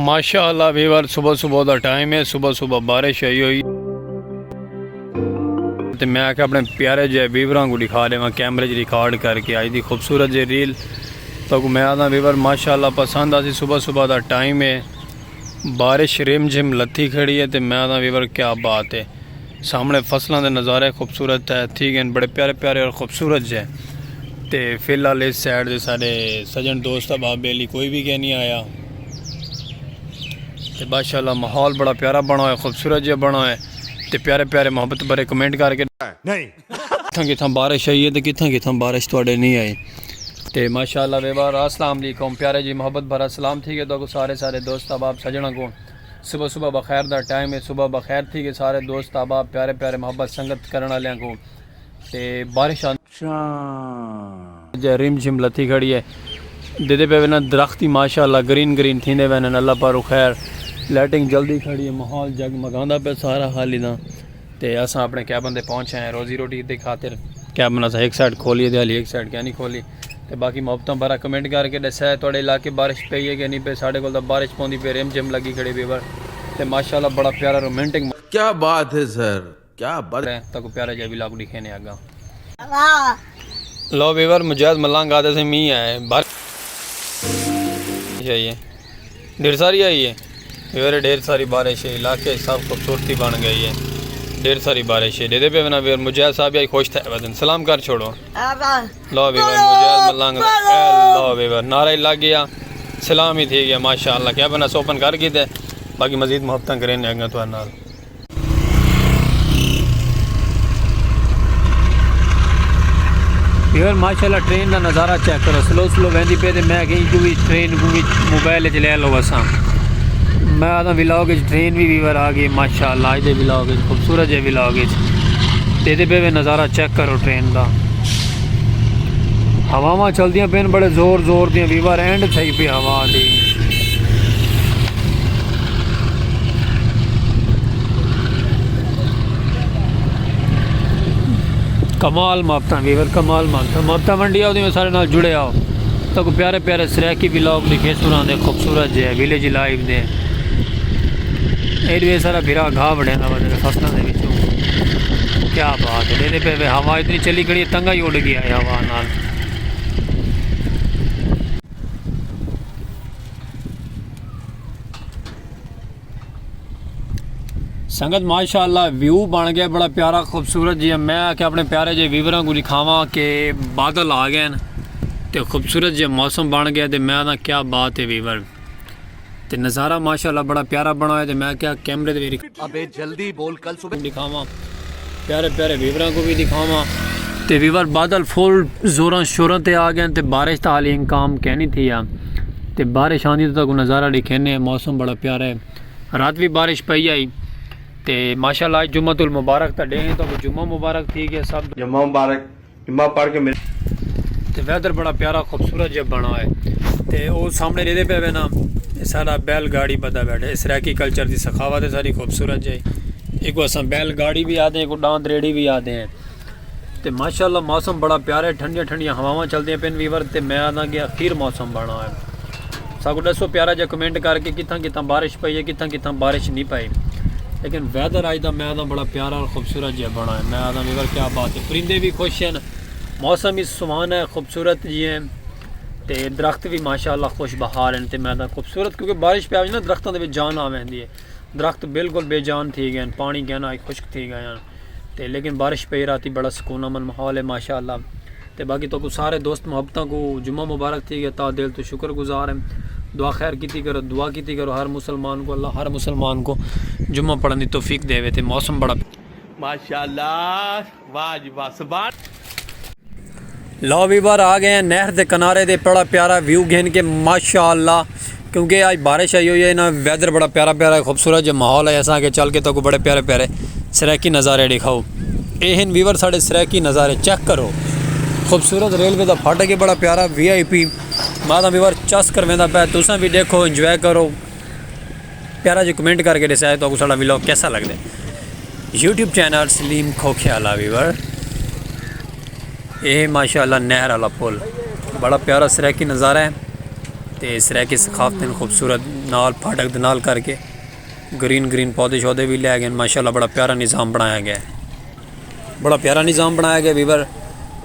माशाअल्लाह वीवर सुबह सुबह का टाइम है, सुबह सुबह बारिश आई हुई तो मैं आके अपने प्यारे जो वीवरां को दिखा देवा कैमरे रिकॉर्ड करके आई थी खूबसूरत जी रील। तो मैं आता वीवर माशाअल्लाह पसंद आती। सुबह सुबह का टाइम है, बारिश रिम झिम लथी खड़ी है तो मैं आता वीवर क्या बात है। सामने फसलों के नज़ारे खूबसूरत है, ठीक है, बड़े प्यारे प्यारे और खूबसूरत जो है। तो फिलहाल इस साइड से सारे सजन दोस्त अब बेली कोई भी क्या नहीं आया। तो माशाअल्लाह माहौल बड़ा प्यारा बना है, खूबसूरत जो बना है। तो प्यारे प्यारे मोहब्बत भरे कमेंट करके नहीं कितना कितना बारिश आई है तो कितना कितना बारिश थोड़े नहीं आई। तो माशाअल्लाह बेबार अस्सलाम वालेकुम प्यारे जी मोहब्बत भरा सलाम, ठीक है। तो सारे सारे दोस्त अब सजना को सुबह सुबह बखैर का टाइम है, सुबह बखैर थी कि सारे दोस्त अब प्यारे प्यारे मोहब्बत संगत करने वाले को। तो बारिश रिम झिम लथी खड़ी है, दे पे ना दरख्त ही माशाअल्लाह ग्रीन ग्रीन थी वे अल्लाह पर खैर। लाइटिंग जल्दी खड़ी है, माहौल जगमगांदा पे सारा हाल ही ना। तो असा अपने कैबन से पहुँचे हैं रोज़ी रोटी की खातिर। कैबन असा एक साइड खोली है, एक साइड क्या नहीं खोली। तो बाकी मोहब्बत भरा कमेंट करके दसा है थोड़े इलाके बारिश पई है कि नहीं पे। साढ़े को बारिश पौंदी पे रिम झिम लगी खड़ी वीवर। तो माशाअल्लाह बड़ा प्यारा रोमांटिक क्या बात है सर, क्या बात है। तक प्यारे जब लाग दिखे ने आगा लो वीवर मुजाहिद मलांग आते से मी है बारिश आई है, ढेर सारी आई है वीवर, ढेर सारी बारिश है। इलाके सब खूबसूरती बन गई है, ढेर सारी बारिश है। दे पे ना वीवर मुजाहिद साहब यही खुश थे वजन सलाम कर छोड़ो। लो वीवर मुजाहिद मलांग लो वीवर नारा ही लग गया, सलाम ही थी गया माशाअल्लाह। क्या बना सोपन कर गई थे, बाकी मजीद मोहब्बत करें आगे तो नाल। यार माशाअल्लाह ट्रेन का नज़ारा चेक करो, स्लो स्लो वहदी पे। मैं कहीं को भी ट्रेन को भी मोबाइल च ले लो असा। मैं आता विलाग ट्रेन भी वीवर आ गई माशाअल्लाह। अज के विलाग खूबसूरत है विलाग दे पे नज़ारा चेक करो ट्रेन का। हवावां चलदियाँ पेन बड़े जोर जोर दियाँ वीवर, एंड थी पे हवा दी। कमाल मापता वीवर, कमाल मापता मंडी आओ में सारे नाल जुड़े आओ। तो प्यारे प्यारे सराकी ब्लॉग दिखे सुना दे खूबसूरत जे विलेज लाइव दे। एरिया सारा बिरा घा बढ़िया ना फसलों के विचों, क्या बात है। दे पे हवा इतनी चली खड़ी तंगा ही उड़ गया है हवा नाल। संगत माशाअल्लाह व्यू बन गया बड़ा प्यारा खूबसूरत जी। मैं आके अपने प्यारे जे वीवरों को दिखावा कि बादल आ गए तो खूबसूरत जो मौसम बन गया। तो मैं ना क्या बात है वीवर, तो नज़ारा माशाअल्लाह बड़ा प्यारा बना है। तो मैं क्या कैमरे अबे जल्दी बोल कल सुबह दिखावा, प्यारे प्यारे वीवरों को भी दिखावा। तो वीवर बादल फुल जोरों शोरों से आ गए। तो बारिश तो हाल काम कहनी थी यार, तो बारिश आनी तो नज़ारा दिखेने। मौसम बड़ा प्यारा है, रात भी बारिश पई आई। तो माशाअल्लाह आज जुम्मतुल मुबारक तो डे तो जुम्मा मुबारक थी गया सब जुम्मा मुबारक, जुम्मा पढ़ के मिल। तो वेदर बड़ा प्यारा खूबसूरत जब बना है। तो वो सामने रेदे पे ना सारा बैलगाड़ी बदा बैठे, सराकी कल्चर की सखावत है सारी खूबसूरत जी। एक अस बैलगाड़ी भी आते हैं, एक डांद रेड़ी भी आते हैं। तो माशाअल्लाह मौसम बड़ा प्यारा है, ठंडिया ठंडिया हवावां चलदियां पेन वीवर। तो मैं आना कि अखीर मौसम बना है। सब दसो प्यारा जहा कमेंट करके कितना कितना बारिश पई है, कितना कितना बारिश नहीं पाई। लेकिन वैदर अज का मैं बड़ा प्यारा और खूबसूरत जहा बना है। मैं आता वीवर क्या बात है, परिंदे भी खुश हैं, मौसम भी सुहाना है खूबसूरत जी है। तो दरख्त भी माशाअल्लाह खुश बहार हैं। तो मैं खूबसूरत क्योंकि बारिश पे ना दरख्तों के जान आ वही है, दरख्त बिल्कुल बेजान थी गए, पानी कहना खुश्क थी गए। तो लेकिन बारिश पे राती बड़ा सुकून अमन माहौल है माशाअल्लाह। तो बाकी तो सारे दोस्त मोहब्बतों को जुम्मा मुबारक थी गया, ता दिल तो शुक्रगुजार है। दुआ खैर की करो, दुआ की करो हर मुसलमान को, अल्लाह हर मुसलमान को जुम्मा पढ़ने की तौफीक देवे। थे मौसम बड़ा माशाअल्लाह वाह। लो वीवर आ गए हैं नहर के किनारे दे, बड़ा प्यारा व्यू घेन के माशाअल्लाह। क्योंकि आज बारिश आई हुई है ना, वेदर बड़ा प्यारा प्यारा खूबसूरत जो माहौल है। ऐसा कि चल के तो बड़े प्यारे प्यारे सराकी नज़ारे दिखाओ। ये वीवर साढ़े सराकी नज़ारे चेक करो, खूबसूरत रेलवे का फाटक है बड़ा प्यारा VIP। मैं वीवर चस कर वेंदा पे, तुसा भी देखो इंजॉय करो। प्यारा जो कमेंट करके दसाए तो साड़ा व्लॉग कैसा लगता है। यूट्यूब चैनल सलीम खोखियाला वीवर। ये माशाअल्लाह नहर वाला पुल बड़ा प्यारा सराकी नज़ारा है। ਤੇ ਸਰੈਕੀ ਸਖਾਫਤ ਨੇ ਖੂਬਸੂਰਤ ਨਾਲ ਫਾਟਕ ਦੇ ਨਾਲ ਕਰਕੇ ग्रीन पौधे शौधे भी ले गए माशाल्लाह। बड़ा प्यारा निज़ाम बनाया गया है, बड़ा प्यारा निज़ाम बनाया गया वीवर।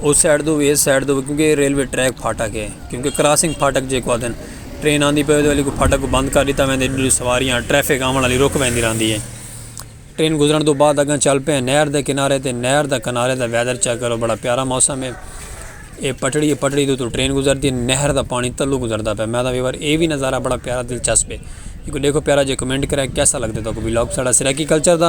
उस साइड तो भी इस साइड तो भी, क्योंकि रेलवे ट्रैक फाटक है, क्योंकि क्रॉसिंग फाटक जो को दिन ट्रेन आँदी पे वाली को फाटक को बंद कर दिता वैसे सवारियाँ ट्रैफिक आने वाली रुक पैंदी रही है। ट्रेन गुजरन तो बाद अगर चल पे नहर के किनारे तो नहर का किनारे का वैदर चेक करो, बड़ा प्यारा मौसम है। ये पटड़ी तो ट्रेन गुजरती है, नहर का पानी तलू गुजरता पे। मैं वीवर ये भी नज़ारा बड़ा प्यारा दिलचस्प है। देखो प्यारा जो कमेंट करा कैसा लगता तो ब्लॉग साढ़ा सरैकी कल्चर का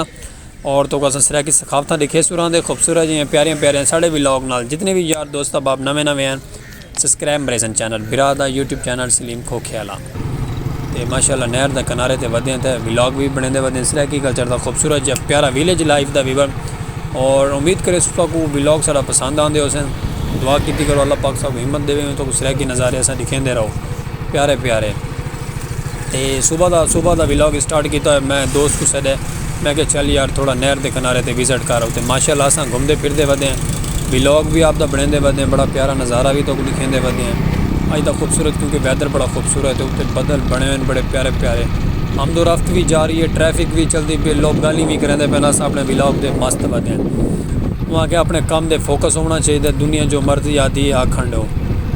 और तो अस सरैकी सखावत दिखे सुरां दे खूबसूरत जी प्यारियां प्यारियां साढ़े ब्लॉग नाल जितने भी यार दोस्त बाप नवे हैं सबसक्राइब मरेसन चैनल बिरा दा यूट्यूब चैनल सलीम खोखेला तो माशाल्लाह नहर के किनारे ते वधे ते ब्लॉग भी बने वधे सरैकी कल्चर का खूबसूरत जो प्यारा विलेज लाइफ का वीवर। और उम्मीद करे को ब्लॉग सारा पसंद आते हो दुआ की करो अल्लाह पाक साहब हिम्मत देवे तो सरैकी नज़ारे अस दिखेंदे रहो प्यारे प्यारे। तो सुबह का व्लॉग स्टार्ट किया मैं दोस्त को सदे मैं क्या चल यार थोड़ा नहर के किनारे ते विजिट करो तो माशाल्लाह अस घूमते फिरते वधे हैं व्लॉग भी आपका बने वधे हैं बड़ा प्यारा नज़ारा भी तो दिखेंदे वधे हैं। अज तक खूबसूरत क्योंकि वैदर बड़ा खूबसूरत है, उत्ते बदल बने हुए बड़े प्यारे प्यारे, आमदो रफ्त भी जा रही है, ट्रैफिक भी चलती पे, लोग गाली भी करेंगे पहले अस अपने व्लॉग के मस्त वधे हैं। वहाँ के अपने काम के फोकस होना चाहिए, दुनिया जो मर्जी आती है आखंड हो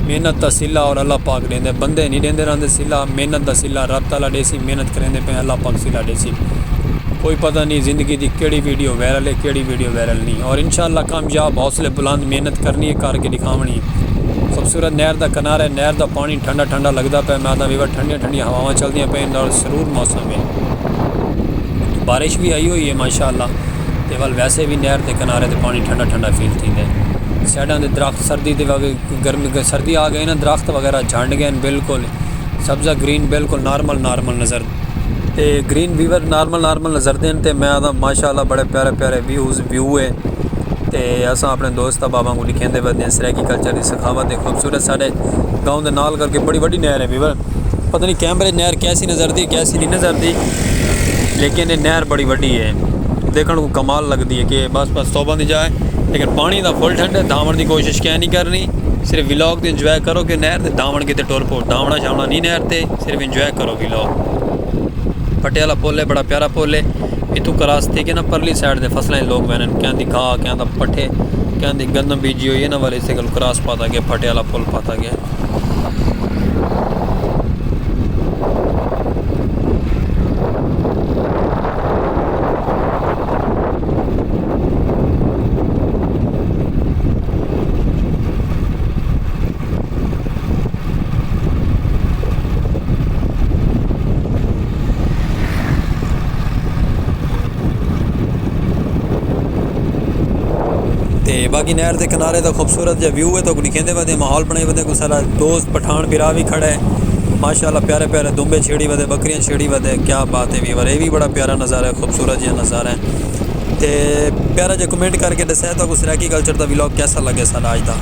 मेहनत का सिला और अल्लाह पाक देंदे बंदे नहीं देंदे रहंदे सिला, मेहनत का सिला रब ताला देसी, मेहनत करेंदे पे अल्लाह पाक सिला देसी। कोई पता नहीं ज़िंदगी की केड़ी वीडियो वायरल है केड़ी वीडियो वायरल नहीं, और इंशाअल्लाह कामयाब हौसले बुलंद मेहनत करनी है करके दिखावनी। खूबसूरत नहर का किनारा, नहर का पानी ठंडा ठंडा लगता पे, मैं वीवर ठंडिया ठंडिया हवावां चलदियां पे और सरूर मौसम है, बारिश भी आई हुई है माशाअल्लाह। तो वाल वैसे भी नहर के किनारे ते पानी ठंडा ठंडा फील थींदे। साइडों के दरख्त सर्दी गर्मी सर्दी आ गई ना दरख्त वगैरह झंड गए बिल्कुल सब्ज़ा ग्रीन बिल्कुल नॉर्मल नज़र तो ग्रीन वीवर नॉर्मल नज़र देन तो मैं आता माशाल्लाह बड़े प्यारे प्यारे व्यू है। तो अस अपने दोस्त बाबा को लिखेंदे वधे सरैकी कल्चर की सखावत है खूबसूरत साढ़े गाँव के नाल करके बड़ी बड़ी नहर है वीवर। पता नहीं कैमरे नहर कैसी नज़रती कैसी नहीं नज़रती, लेकिन ये नहर बड़ी वड्डी है, देखने को कमाल लगती है कि बस तौबा नहीं जाए। लेकिन पानी का फुल ठंड है, धावण की कोशिश क्या नहीं करनी, सिर्फ व्लॉग तो इंजॉय करो कि नहर से धावण कितने टुर पो धावना शावना नहीं नहर से, सिर्फ इंजॉय करो व्लॉग। पटियाला पुल है बड़ा प्यारा पुल है, इतों क्रॉस थे कि ना परली साइड से फसलें लोग वैन क्या घाह क्या पट्ठे क्या गंदम बीजी हुई है ना वाले से क्रॉस पाता गया पटियाला पुल पाता गया। तो बाकी नहर के किनारे का खूबसूरत जो व्यू है तो दिखेंदे वधे माहौल बने वधे को सारा दोस्त पठान बिरा भी खड़ा है माशाल्लाह प्यारे प्यारे दुम्बे छेड़ी वधे बकरियां छेड़ी वधे, क्या बात है वीवर, ये भी बड़ा प्यारा नज़ारा है खूबसूरत जो नज़ारा है। तो प्यारा जो कमेंट करके दसाया तो सरैकी कल्चर का व्लॉग कैसा लगे सारा आज का।